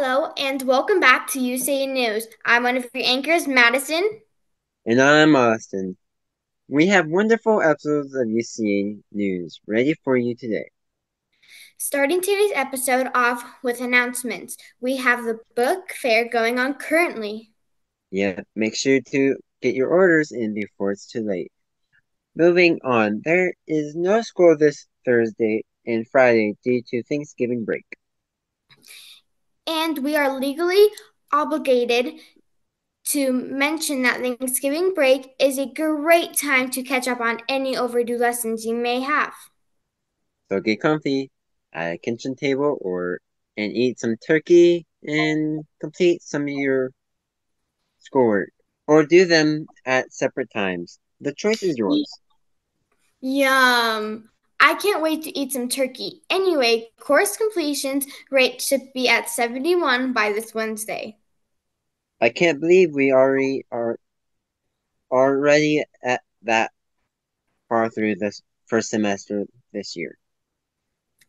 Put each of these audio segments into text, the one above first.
Hello and welcome back to UCA News. I'm one of your anchors, Madison. And I'm Austin. We have wonderful episodes of UCA News ready for you today. Starting today's episode off with announcements. We have the book fair going on currently. Yeah, make sure to get your orders in before it's too late. Moving on, there is no school this Thursday and Friday due to Thanksgiving break. And we are legally obligated to mention that Thanksgiving break is a great time to catch up on any overdue lessons you may have. So get comfy at a kitchen table and eat some turkey and complete some of your schoolwork. Or do them at separate times. The choice is yours. Yum! I can't wait to eat some turkey. Anyway, course completions rate should be at 71 by this Wednesday. I can't believe we are already at that far through this first semester this year.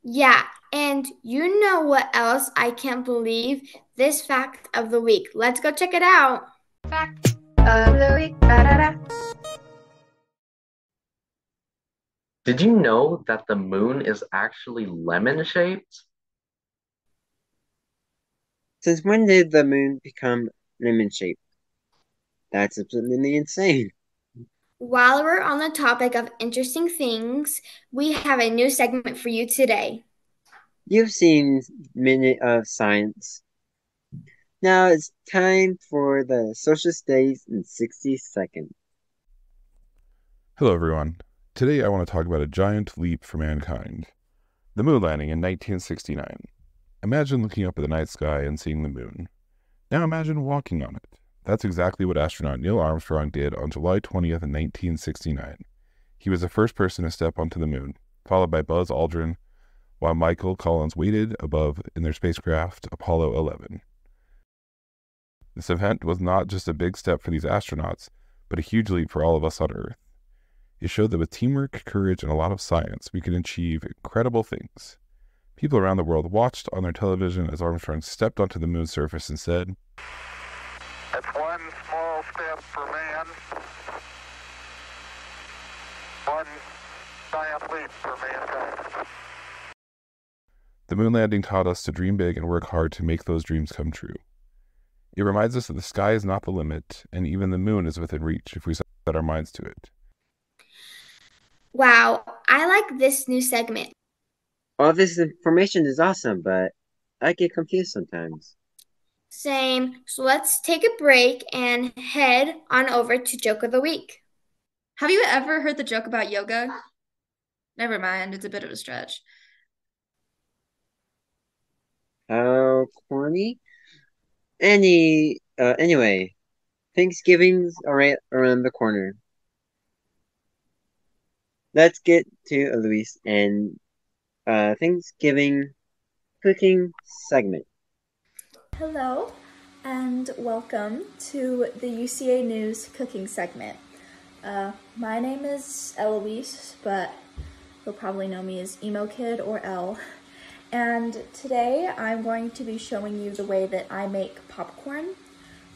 Yeah, and you know what else I can't believe? This fact of the week. Let's go check it out. Fact of the week. Ba-da-da. Did you know that the moon is actually lemon-shaped? Since when did the moon become lemon shaped? That's absolutely insane. While we're on the topic of interesting things, we have a new segment for you today. You've seen Minute of Science. Now it's time for the social studies in 60 seconds. Hello, everyone. Today I want to talk about a giant leap for mankind. The moon landing in 1969. Imagine looking up at the night sky and seeing the moon. Now imagine walking on it. That's exactly what astronaut Neil Armstrong did on July 20th, 1969. He was the first person to step onto the moon, followed by Buzz Aldrin, while Michael Collins waited above in their spacecraft Apollo 11. This event was not just a big step for these astronauts, but a huge leap for all of us on Earth. It showed that with teamwork, courage, and a lot of science, we can achieve incredible things. People around the world watched on their television as Armstrong stepped onto the moon's surface and said, "That's one small step for man, one giant leap for mankind." "The moon landing taught us to dream big and work hard to make those dreams come true. It reminds us that the sky is not the limit, and even the moon is within reach if we set our minds to it." Wow, I like this new segment. All this information is awesome, but I get confused sometimes. Same. So let's take a break and head on over to Joke of the Week. Have you ever heard the joke about yoga? Never mind, it's a bit of a stretch. How corny? Anyway, Thanksgiving's right around the corner. Let's get to Luis and Thanksgiving cooking segment. Hello, and welcome to the UCA News cooking segment. My name is Eloise, but you'll probably know me as Emo Kid or Elle. And today I'm going to be showing you the way that I make popcorn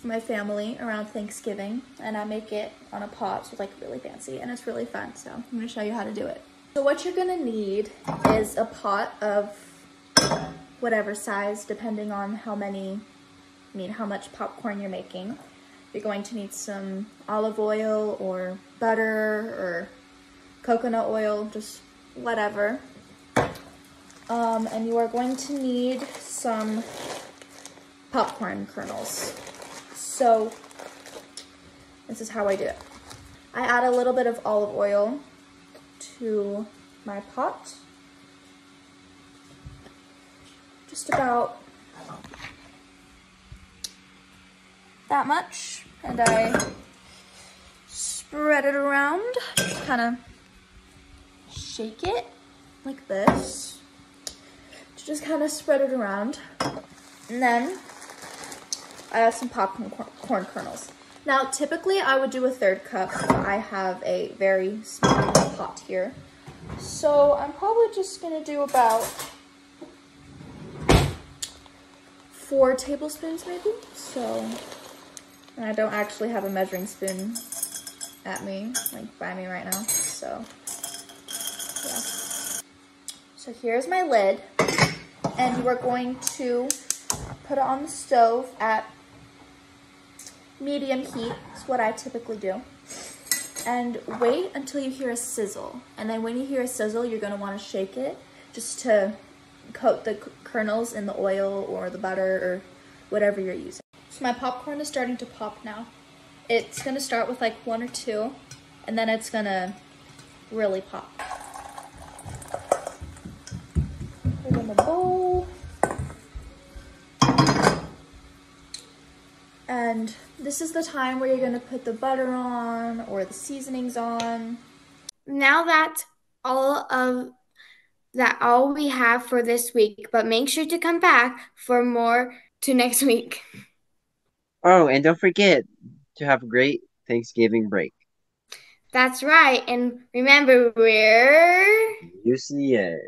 for my family around Thanksgiving. And I make it on a pot, so it's like really fancy and it's really fun. So I'm going to show you how to do it. So what you're going to need is a pot of whatever size, depending on how much popcorn you're making. You're going to need some olive oil or butter or coconut oil, just whatever. And you are going to need some popcorn kernels. So this is how I do it. I add a little bit of olive oil to my pot. Just about that much, and I spread it around, just kind of shake it like this, just kind of spread it around, and then I add some popcorn kernels. Now typically I would do a 1/3 cup, but I have a very small pot here, so I'm probably just gonna do about 4 tablespoons maybe. So, and I don't actually have a measuring spoon at me, like by me right now. So, yeah. So here's my lid, and we're going to put it on the stove at medium heat. Is what I typically do. And wait until you hear a sizzle. And then when you hear a sizzle, you're going to want to shake it just to coat the kernels in the oil or the butter or whatever you're using. So my popcorn is starting to pop now. It's going to start with like 1 or 2, and then it's going to really pop. Put it in the bowl. And this is the time where you're going to put the butter on or the seasonings on. Now that's all we have for this week, but make sure to come back for more to next week. Oh, and don't forget to have a great Thanksgiving break. That's right, and remember, we're UCA.